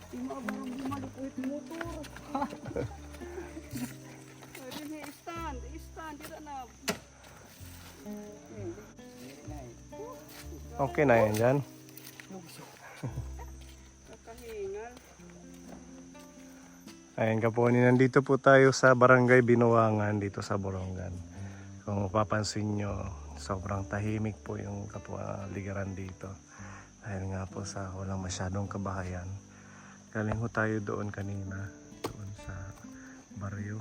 Yung mga barang bumalik ulit motor. Rini, stand, dira na. Okay na yan dyan. Nakahingal. Ayan ka po, nandito po tayo sa Barangay Binuangan dito sa Borongan. Kung mapapansin nyo, sobrang tahimik po yung kapaligiran dito. Dahil nga po sa walang masyadong kabahayan. Galing ho tayo doon kanina, doon sa baryo.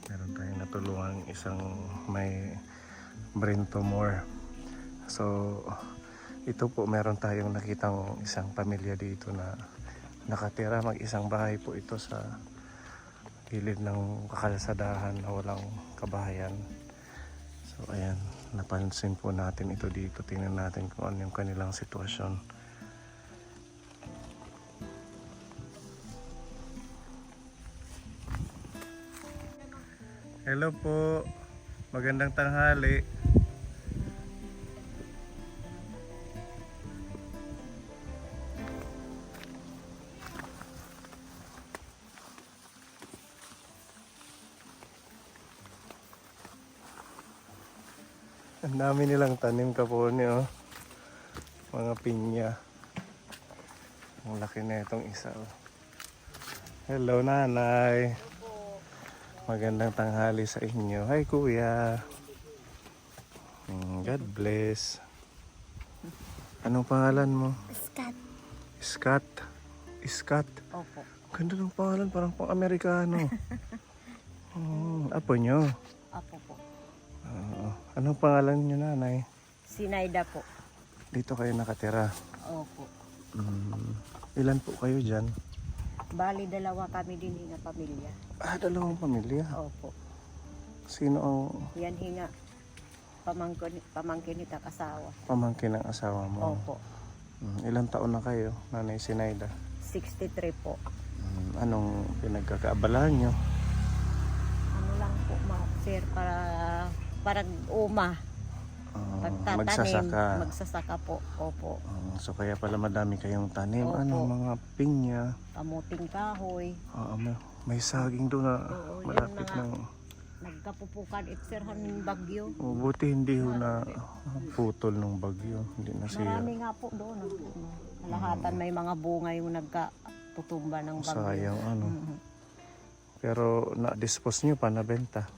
Meron tayong natulungan isang may brain tumor. So, ito po meron tayong nakitang isang pamilya dito na nakatira, mag-isang bahay po ito sa gilid ng kakalsadahan na walang kabahayan. So ayan, napansin po natin ito dito. Tingnan natin kung ano yung kanilang sitwasyon. Hello po, magandang tanghali. Ang dami nilang tanim kapone, oh. Mga pinya. Ang laki na itong isa, oh. Hello, nanay. Magandang tanghali sa inyo. Hi, kuya. God bless. Anong pangalan mo? Scat. Scott. Scott. Opo. Ganda ng pangalan, parang pang-Amerikano. Apo nyo. Apo po. Anong pangalan nyo, nanay? Sinayda po. Dito kayo nakatira. Opo. Ilan po kayo dyan? Bali, dalawa kami din hinga pamilya. Dalawang pamilya. Opo. Sino ang Yan hinga. Pamangkin nita kasawa. pamangkin ng asawa mo? Opo. Ilang taon na kayo, nanay Sinayda? 63 po. Anong pinagkakaabalahan nyo? Ano lang po, sir, para uma. Pagtatanim, magsasaka po. Opo. So kaya pala madami kayong tanim. Opo. Ano, mga pinya. Kamuting kahoy. May saging doon na Oo, yun malapit mga- ng... Nagkapupukan itserhan bagyo. Buti hindi ho na putol ng bagyo. Hindi na siya. Marami nga po doon. Kalahatan may mga bunga yung nagkatutumba ng bagyo. Sayang ano. Mhm. Pero na-dispose nyo pa, nabenta.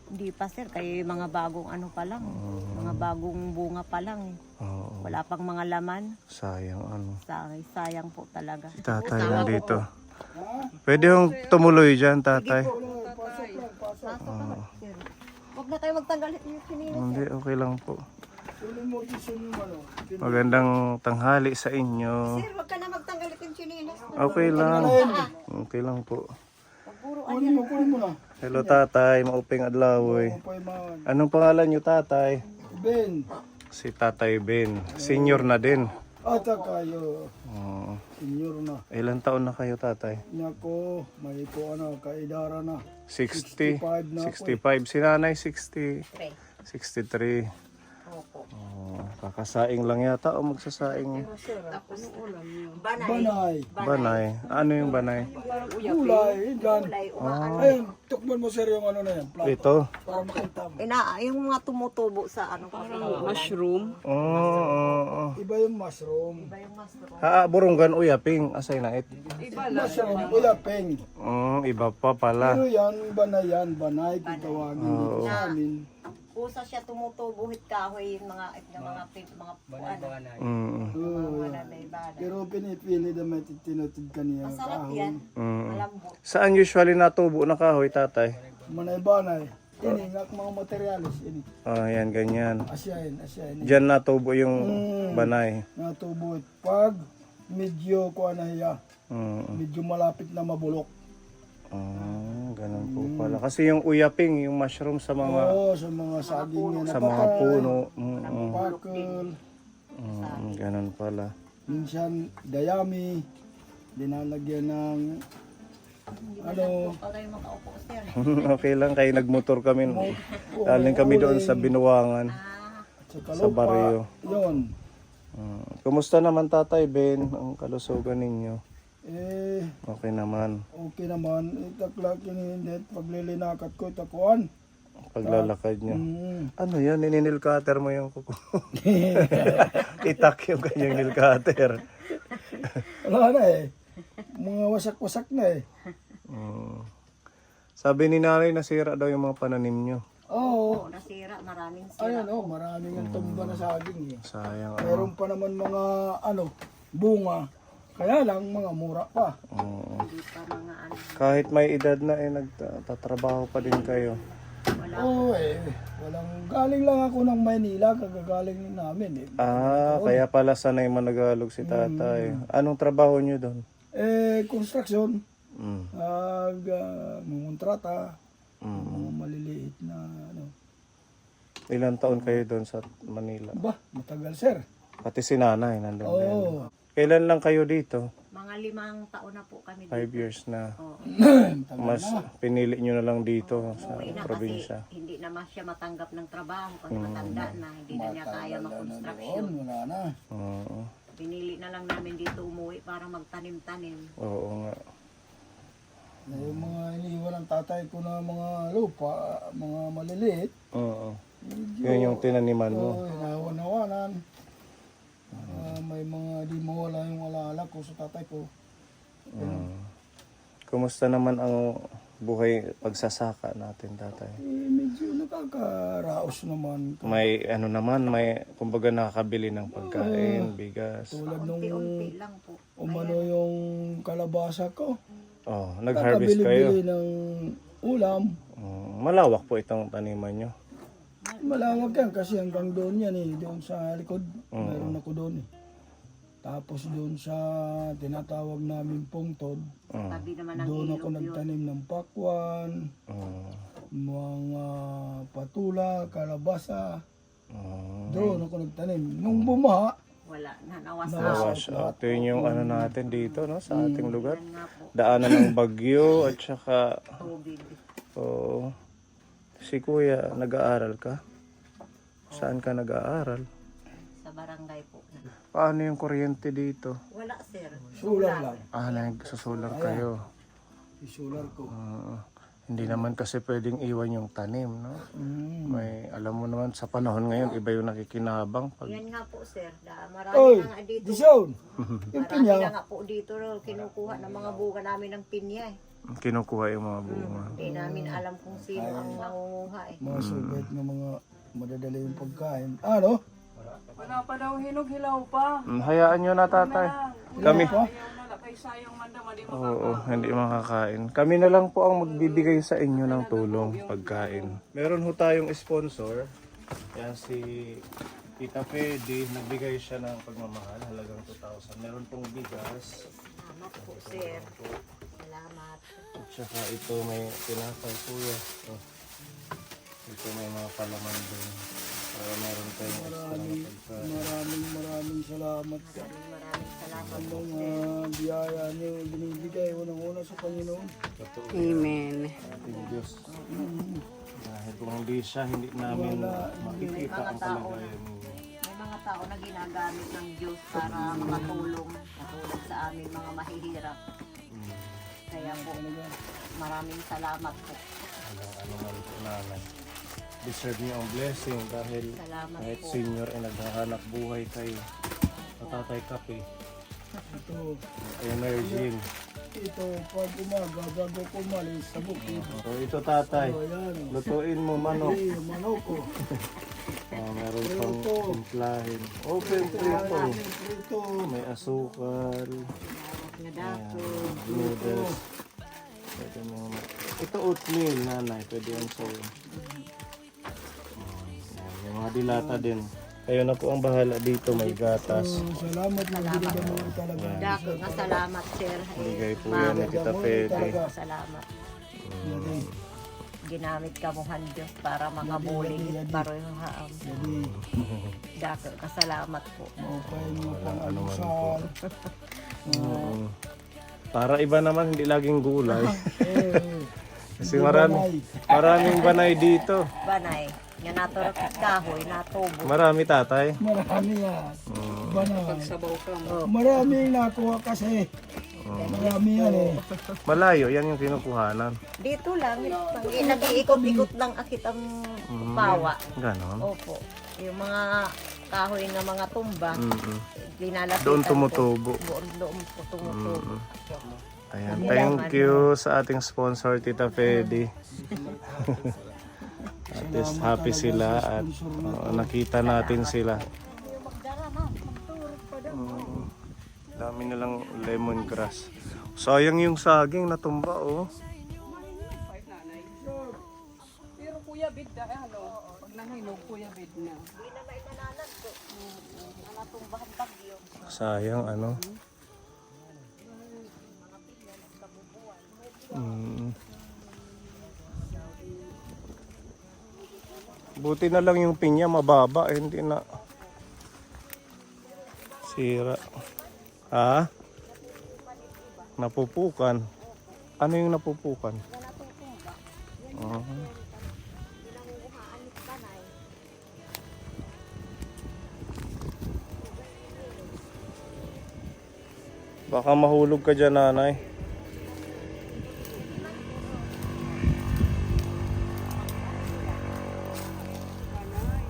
Hindi pa sir, kaya yung mga bagong ano pa lang. Mga bagong bunga pa lang. Oo. Wala pang mga laman. Sayang ano. Sayang po talaga. Tatay na dito. Pwede yung tumuloy dyan, tatay. Pasok ka, sir. Huwag na kayo magtanggal yung sinina. Hindi, okay lang po. Magandang tanghali sa inyo. Sir, huwag ka na magtanggal yung sinina. Okay lang. Okay lang po. Puro Hello tatay, mauping adlaw. Anong pangalan niyo tatay? Ben, Si Tatay Ben. Senior na din. ata kayo, Oo. senior na. Ilan taon na kayo tatay? Nako, may po kaidara na. 60? 65 na ako 65. Si nanay 60. 63. Opo. Kakasaing lang yata o magsasaing? Banay. Banay. Ano yung banay? Kulay, dan. Ay, tukman mo sir yung ano na yan, plato. Ito? Para makita mo. Yung mga tumutubo sa ano Mushroom. Oo. Iba yung mushroom. Burunggan uyaping. Asay na it. Mushroom, uyapeng. Iba pa pala. Pero yan, banay, kung tawagin dito sa amin. Usa siya tumutubo hit kahoy yung mga ano. Pero pinipili na may tinutid kaniya Masarap kahon. yan. Malambot. Saan usually natubo na kahoy tatay? Banay. Ini nga mga materialis, ini. Yan, ganyan. Asyahin. Diyan natubo yung banay. Natubuit. Pag medyo kuha na hiya, Mm. medyo malapit na mabulok. Ganun po pala. Kasi yung uyaping, yung mushroom sa mga Oo, sa mga saging na sa mga puno. napakal. Ganun pala. Minsan dayami, dinalagyan ng ano, Okay, makaupo sir. Okay lang, kayo nagmotor kami. Galing kami doon sa Binuangan, sa sa kalupa. baryo. Yun. Kumusta naman tatay Ben, ang kalusugan ninyo? Eh, Okay naman. okay naman. Itakla kinindit. Paglilinakat ko, itakuan. Paglalakad niyo. Ano yan? Ninil cutter mo yung kuko. Mm. Itak yung kanyang nail cutter. Wala na eh. Mga wasak-wasak na eh. Sabi ni nanay, nasira daw yung mga pananim nyo. Oo. Oo, nasira, maraming sira. Ayan oh, maraming ang tumba na saging eh. Sayang. Meron pa naman mga bunga. Kaya lang mga mura pa. Hindi pa mga ano. Kahit may edad na nagtatrabaho pa din kayo. Wala. Oo eh. Galing lang ako ng Maynila, kagagaling din namin eh. Kaya pala sanay managalog si tatay. Anong trabaho nyo doon? Construction. Mm. Mumuntrata. Mga maliliit na Ilang taon kayo doon sa Manila? Ba, matagal sir. Pati si nanay nandun din. Oo. Kailan lang kayo dito? Mga 5 taon na po kami 5 years na. Oo. Mas pinili nyo na lang dito sa Umuwi na kasi probinsya. hindi naman siya matanggap ng trabaho kasi matanda na, hindi na niya kaya mag-construction. Wala na. Oo. Pinili na lang namin dito umuwi para magtanim-tanim. Oo nga. Yung mga iniwan ng tatay ko na mga lupa, mga maliliit. Oo. Yun yung tinaniman mo. Oo, inawan-awanan. May mga di mawala yung alaala ko sa tatay ko. Kumusta naman ang buhay pagsasaka natin, tatay? Medyo nakakaraos naman. May may kumbaga nakakabili ng pagkain, bigas. Tulad nung Unti-unti lang po. umano yung kalabasa ko. Oh, nag-harvest kayo. Nakabili-bili ng ulam. Malawak po itong taniman nyo. Malawag yan kasi hanggang doon yan eh. Doon sa likod. Meron ako doon eh. Tapos doon sa tinatawag namin pungtod. Tabi naman ng Doon ako ilog yun. nagtanim ng pakwan, mga patula, kalabasa. Doon ako nagtanim. Nung bumaha, Wala na, nawasak. Nawash out. Ito yung ano natin dito, no, sa ating lugar. Yan nga po, Daanan ng bagyo at saka tubig. si kuya, nag-aaral ka? Saan ka nag-aaral? Sa barangay po. Paano yung kuryente dito? Wala sir. sular lang. Nagsusolar kayo. Isular ko. Hindi naman kasi pwedeng iwan yung tanim, no? May, alam mo naman, sa panahon ngayon, iba yung nakikinabang. Pag, Yan nga po sir. Marami Oy, na nga dito. Dison! Yung Marami pinya. na nga po dito kinukuha ng mga bunga namin ng pinya eh. kinukuha yung mga bunga. Hindi namin alam kung sino ang nangunguha eh. Mga sugat ng mga madadali yung pagkain. Ano? Wala pa daw hinog, hilaw pa. Hayaan nyo na, tatay. Kami. Ayaw na lang, kay sayang man naman, di Oo, hindi makakain. Kami na lang po ang magbibigay sa inyo ng tulong, pagkain. Meron ho tayong sponsor. Yan si Tita Fede. Nagbigay siya ng pagmamahal, halagang 2,000. Meron pong bigas. Salamat po sir. Salamat. At saka ito may tinapay, kuya. Ito may mga palaman din. Para meron tayong extra na pagkain. Maraming salamat ka. Maraming salamat po Ang sir. biyaya niyo binibigay unang-una sa Panginoon. Amen. Ating Diyos. Dahil kung hindi siya, hindi namin makikita ang kalagayan ninyo. May mga tao na ginagamit ng Diyos para makatulong katulad sa amin mga mahihirap. Kaya po, maraming salamat po. Ano man po nanay. Deserve niyo ang blessing dahil Salamat kahit po. senior ay naghahanap buhay kayo. Tatay Kape, Ito, Energy. ito pag umaga bago ko umalis sa bukid. So ito tatay, O yan. lutuin mo manok. Manok ko. Meron pang timplahin. Open prito. Ito. May asukal, Na dato. noodles. Pwede mo. Ito oatmeal nanay, pwede yan sa'yo. May mga dilata din. Kayo na po ang bahala dito, may gatas. Salamat na binigyan mo talaga. Dako nga salamat sir. Bigay po yan ni Tita Fede. Salamat. Ginamit ka mo Diyos para makabuling baro yung haam. Jadi, Dako nga salamat po. maupay mo pang Ano man po. alusal. Para iba naman, hindi laging gulay. Eh, Kasi maraming banay dito. Banay. Nga naturot kahoy, natubo. Marami tatay. marami yan. Banay. Sabaw ka mo. Maraming nakuha kasi. Marami yan eh. Malayo, yan yung kinukuhanan. Dito lang, nag-iikot-ikot lang akit ang bawa. Ganon. Opo. Yung mga kahoy na mga tumba, dinalapitan Doon ko. tumutubo. Doon po tumutubo. Ayan, thank you sa ating sponsor, Tita Fedy. At least happy sila at nakita natin sila. Dami nilang lemongrass. Sayang yung saging natumba, oh. Kahit nanay. Pero kuya bid na, pag nahinog, kuya bid na. Hindi na may nanalag ko. Natumbahan bagyo. Sayang, ano. Buti na lang yung pinya mababa, hindi na sira. Ha? Napupukan. Ano yung napupukan? Baka mahulog ka dyan, nanay.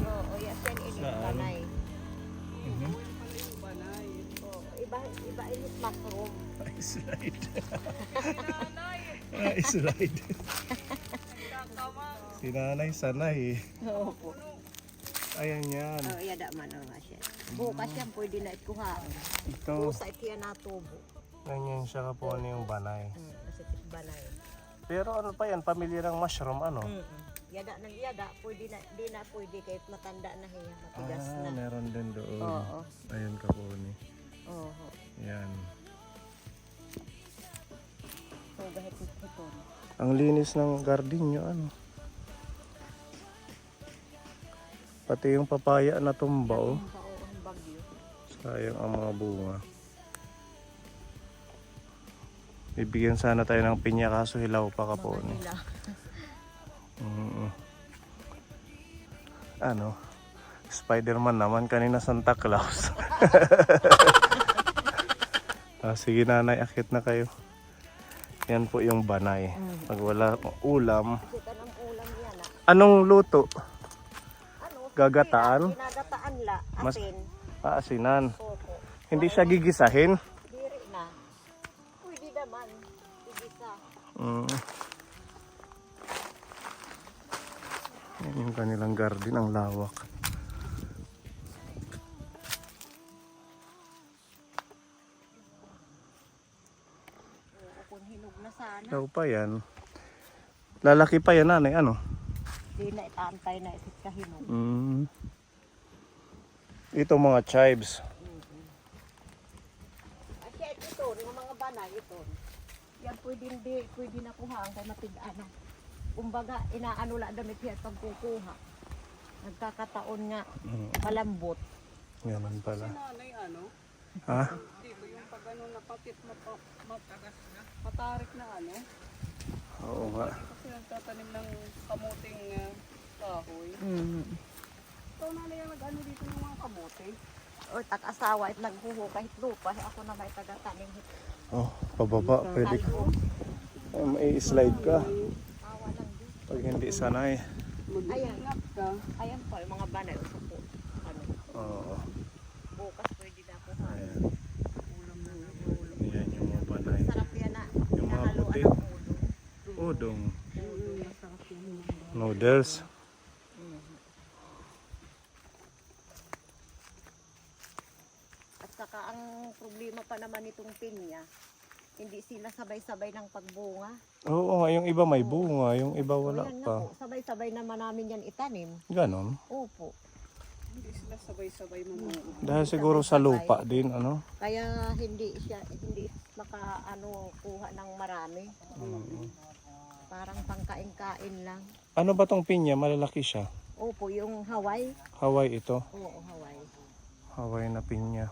Oo, yan banay. Iba init mushroom. Slide. Slide. Si nanay sanay. Opo. Ayan yan. Oh, yada man nga siya. Bukas yan, pwede na ikuha. Ito, Busa ito yan natubo. ganyan siya po ano yung banay. Kasi banay. Pero ano pa yan, pamilya ng mushroom, ano? Yada ng yada, pwede na, di na pwede kahit matanda na hiya, matigas na. Meron din doon. Oo. Ayun ka po ni. Oo. Yan. So, kahit ito. Ang linis ng garden nyo, ano? Pati yung papaya na tumba, oh. Ang bagyo. Sayang ang mga bunga. Bibigyan sana tayo ng pinya kaso hilaw pa ka po ni. Nila. Ano? Spider-Man naman, kanina Santa Claus. Sige nanay, akit na kayo. Yan po yung banay. Pag wala ulam. Kita ng ulam yan Anong luto? Ano? Gagataan? Ginagataan la, Mas- asin. Asinan. Opo. Hindi siya gigisahin. Diri na. Pwede naman. Igisa. Yan yung kanilang garden, ang lawak. Oo, kung hinog na sana. Daw pa yan. Lalaki pa yan nanay, ano? Di na itaantay na isit kahinog. Ito mga chives. Kasi ito, yung mga banay ito. Yan pwede na kuha ang kay matig-ano. Kumbaga, inaano la damit yan pagkukuha. Nagkakataon nga, malambot. Ganun pala. Nanay, ano? Ha? Dito yung pag ano napatit, matarik na ano. Oo nga. Kasi nagtatanim ng kamuting kahoy. Ito nanay yung nag-ano dito ng mga kamote. O, tag-asawa at naghuho kahit lupa. Ako na may taga-tanim. Oh, pababa. Pwede. May slide ka. Awa lang din. Pag hindi sanay. Mag-ingat ka. Ayan po, yung mga banay. Uso po. Ano, Oo. bukas pwede na kuha. Ayan. Ayan yung mga banay. Sarap yan na. Yung mga Hinahaluan puti. ng ulo. Udong. Noodles. At saka ang problema pa naman itong pinya, hindi sila sabay-sabay ng pagbunga. Oo nga, yung iba may bunga, yung iba wala O yan nga pa. po, sabay-sabay naman namin yan itanim. Ganon. Opo. Hindi sila sabay-sabay mamuo. Dahil siguro sa lupa din, ano? Kaya hindi maka kuha ng marami. Parang pangkain-kain lang. Ano ba tong pinya? Malalaki siya. Opo, yung Hawaii. Hawaii ito. Oo, Hawaii. Hawaii na pinya.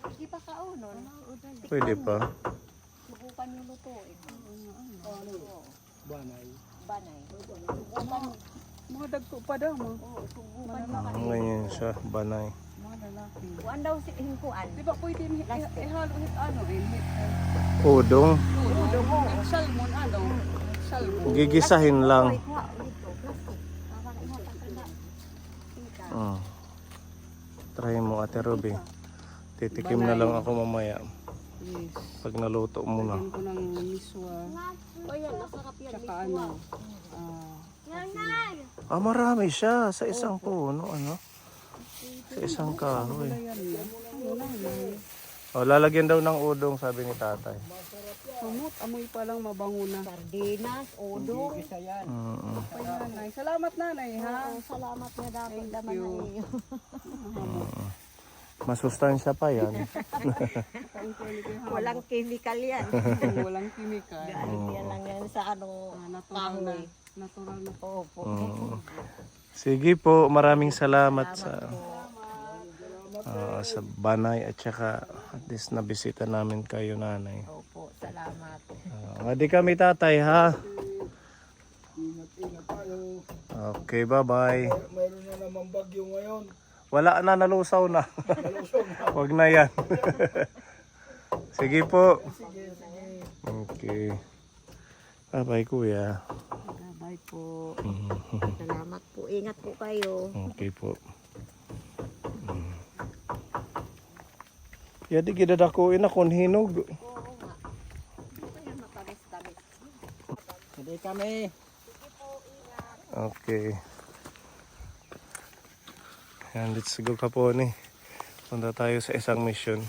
Hindi pa kaunon. Pwede pa. Subukan yung lutuin. Banay. Banay. Subukan. Mga dagko pa daw mo. Oo, subukan Ganyan siya, banay. Mga lalaki. Kuan daw si hingkuan. Di ba pwede ihalo hit ano eh? Udong. Udong mo. Salmon ano? Salmon. Gigisahin lang. Kuha dito, plastic. Mm. Try mo, Ate Ruby. Titikim na lang ako mamaya. Yes. Pag naluto mo na. Lagyan ko ng miswa. O yan, masarap yan. Tsaka ano? Marami siya sa isang puno, ano? Sa isang kahoy. Oh, lalagyan daw ng udong, sabi ni tatay. Kamot, amoy pa lang mabango na. Sardinas, udong. Mm. Ay, nanay. Salamat nanay ha. Salamat nga dapat naman you. na iyo. Masustansya pa yan. Walang chemical yan. Walang kimikal. Galing yan lang yan sa ano, Natural na. kahoy. Natural na. Opo. Sige po, maraming salamat sa Banay at saka at least nabisita namin kayo, nanay. Opo, salamat. Hindi kami tatay, ha? Ingat tayo. Okay, bye-bye. Mayroon na naman bagyo ngayon. Wala na, nalusaw na. Malusog na. Huwag na yan. Sige po. Sige, sige. Okay. Bye-bye, kuya. Bye po. Salamat po. Ingat po kayo. Okay po. Yadi gidadakuin na kung hinog. Oo nga. Ito yung matamis-tamis. Hindi kami. Okay. Yan, let's go Kapone. Punta tayo sa isang mission.